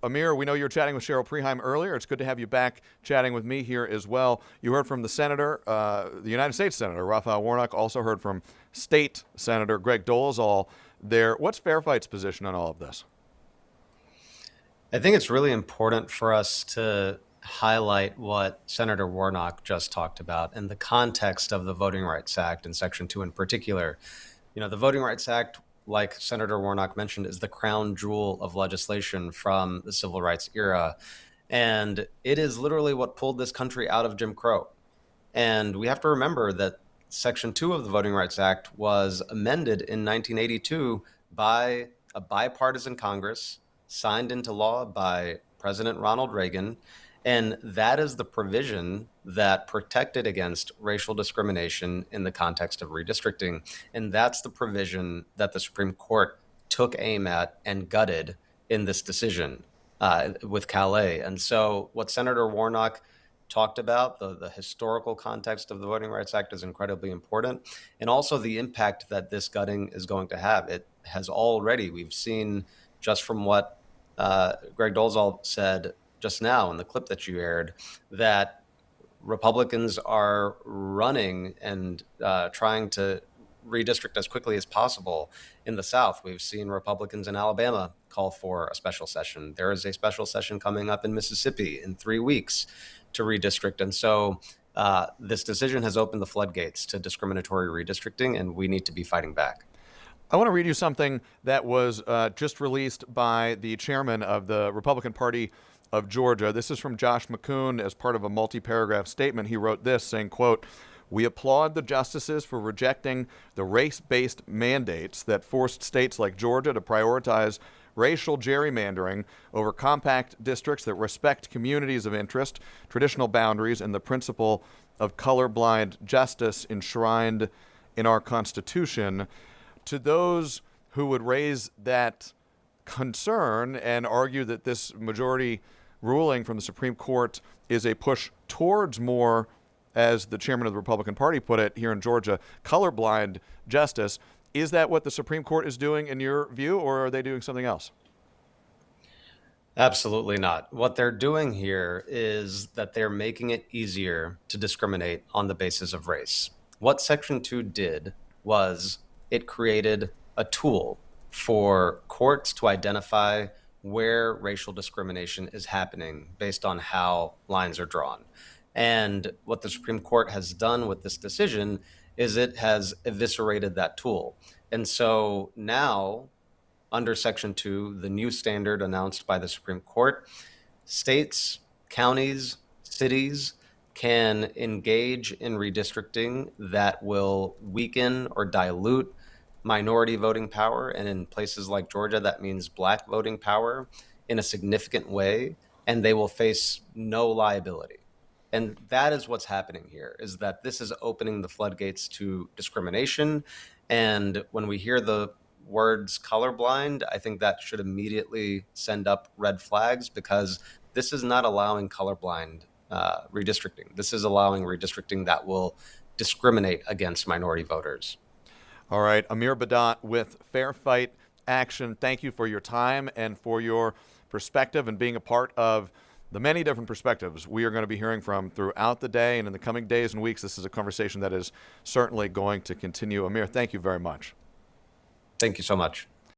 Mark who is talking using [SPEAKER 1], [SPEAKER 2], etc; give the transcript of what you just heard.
[SPEAKER 1] Amir, we know you were chatting with Cheryl Preheim earlier. It's good to have you back chatting with me here as well. You heard from the Senator, the United States Senator, Raphael Warnock, also heard from State Senator Greg Dolezal there. What's Fair Fight's position on all of this?
[SPEAKER 2] I think it's really important for us to highlight what Senator Warnock just talked about in the context of the Voting Rights Act and Section 2 in particular. The Voting Rights Act, like Senator Warnock mentioned, is the crown jewel of legislation from the civil rights era. And it is literally what pulled this country out of Jim Crow. And we have to remember that Section 2 of the Voting Rights Act was amended in 1982 by a bipartisan Congress, signed into law by President Ronald Reagan. And that is the provision that protected against racial discrimination in the context of redistricting. And that's the provision that the Supreme Court took aim at and gutted in this decision with Calais. And so what Senator Warnock talked about, the historical context of the Voting Rights Act, is incredibly important. And also the impact that this gutting is going to have. It has already, we've seen just from what Greg Dolezal said just now in the clip that you aired, that Republicans are running and trying to redistrict as quickly as possible in the South. We've seen Republicans in Alabama call for a special session. There is a special session coming up in Mississippi in 3 weeks to redistrict. And so this decision has opened the floodgates to discriminatory redistricting, and we need to be fighting back.
[SPEAKER 1] I want to read you something that was just released by the chairman of the Republican Party of Georgia. This is from Josh McCoon as part of a multi-paragraph statement. He wrote this, saying, quote, "We applaud the justices for rejecting the race-based mandates that forced states like Georgia to prioritize racial gerrymandering over compact districts that respect communities of interest, traditional boundaries, and the principle of colorblind justice enshrined in our Constitution." To those who would raise that concern and argue that this majority ruling from the Supreme Court is a push towards more, as the chairman of the Republican Party put it here in Georgia, colorblind justice, is that what the Supreme Court is doing in your view, or are they doing something else?
[SPEAKER 2] Absolutely not. What they're doing here is that they're making it easier to discriminate on the basis of race. What Section 2 did was it created a tool for courts to identify where racial discrimination is happening based on how lines are drawn. And what the Supreme Court has done with this decision is it has eviscerated that tool. And so now, under Section 2, the new standard announced by the Supreme Court, states, counties, cities can engage in redistricting that will weaken or dilute minority voting power, and in places like Georgia, that means Black voting power, in a significant way, and they will face no liability. And that is what's happening here, is that this is opening the floodgates to discrimination. And when we hear the words colorblind, I think that should immediately send up red flags, because this is not allowing colorblind redistricting. This is allowing redistricting that will discriminate against minority voters.
[SPEAKER 1] All right, Amir Badat with Fair Fight Action. Thank you for your time and for your perspective and being a part of the many different perspectives we are going to be hearing from throughout the day and in the coming days and weeks. This is a conversation that is certainly going to continue. Amir, thank you very much.
[SPEAKER 2] Thank you so much.